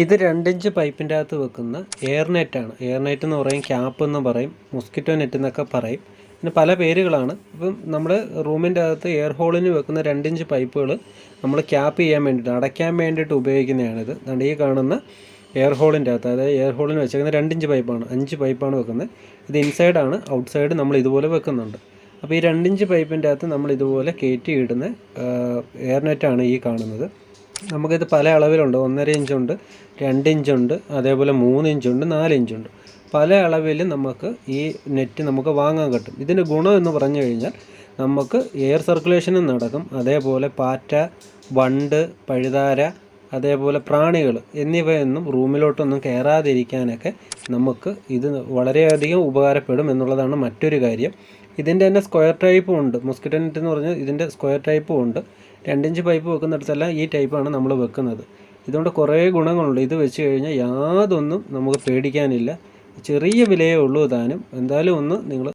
ഇത് 2 ഇഞ്ച് പൈപ്പിൻ്റെ അകത്ത് വെക്കുന്ന എയർ നെറ്റാണ്. എയർ നെറ്റ് എന്ന് പറയും, ക്യാപ്പ് എന്ന് പറയും, മൊസ്കിറ്റോ നെറ്റ് എന്നൊക്കെ പറയും. പിന്നെ പല പേരുകളാണ്. ഇപ്പം നമ്മൾ റൂമിൻ്റെ അകത്ത് എയർ ഹോളിന് വെക്കുന്ന 2 ഇഞ്ച് പൈപ്പുകൾ നമ്മൾ ക്യാപ്പ് ചെയ്യാൻ വേണ്ടിയിട്ട്, അടയ്ക്കാൻ വേണ്ടിയിട്ട് ഉപയോഗിക്കുന്നതാണിത്. അതുകൊണ്ട് ഈ കാണുന്ന എയർ ഹോളിൻ്റെ അകത്ത്, അതായത് എയർ ഹോളിന് വെച്ചേക്കുന്ന 2 ഇഞ്ച് പൈപ്പാണ്, 5 പൈപ്പാണ് വെക്കുന്നത്. ഇത് ഇൻസൈഡാണ്, ഔട്ട് സൈഡ് നമ്മൾ ഇതുപോലെ വെക്കുന്നുണ്ട്. അപ്പോൾ ഈ 2 ഇഞ്ച് പൈപ്പിൻ്റെ അകത്ത് നമ്മൾ ഇതുപോലെ കയറ്റി ഇടുന്ന എയർ നെറ്റാണ് ഈ കാണുന്നത്. നമുക്കിത് പല അളവിലുണ്ട്. 1.5 ഇഞ്ചുണ്ട്, 2 ഇഞ്ചുണ്ട്, അതേപോലെ 3 ഇഞ്ചുണ്ട്, 4 ഇഞ്ചുണ്ട്. പല അളവിൽ നമുക്ക് ഈ നെറ്റ് നമുക്ക് വാങ്ങാൻ കിട്ടും. ഇതിൻ്റെ ഗുണം എന്ന് പറഞ്ഞു കഴിഞ്ഞാൽ നമുക്ക് എയർ സർക്കുലേഷനും നടക്കും. അതേപോലെ പാറ്റ, വണ്ട്, പഴുതാര, അതേപോലെ പ്രാണികൾ എന്നിവയൊന്നും റൂമിലോട്ടൊന്നും കയറാതിരിക്കാനൊക്കെ നമുക്ക് ഇത് വളരെയധികം ഉപകാരപ്പെടും എന്നുള്ളതാണ് മറ്റൊരു കാര്യം. ഇതിൻ്റെ തന്നെ സ്ക്വയർ ടൈപ്പും ഉണ്ട്. മൊസ്കിറ്റോ നെറ്റ് എന്ന് പറഞ്ഞാൽ ഇതിൻ്റെ സ്ക്വയർ ടൈപ്പും ഉണ്ട്. 2 ഇഞ്ച് പൈപ്പ് വെക്കുന്നിടത്തെല്ലാം ഈ ടൈപ്പാണ് നമ്മൾ വെക്കുന്നത്. ഇതുകൊണ്ട് കുറേ ഗുണങ്ങളുണ്ട്. ഇത് വെച്ച് കഴിഞ്ഞാൽ യാതൊന്നും നമുക്ക് പേടിക്കാനില്ല. ചെറിയ വിലയേ ഉള്ളൂ താനും. എന്തായാലും ഒന്ന് നിങ്ങൾ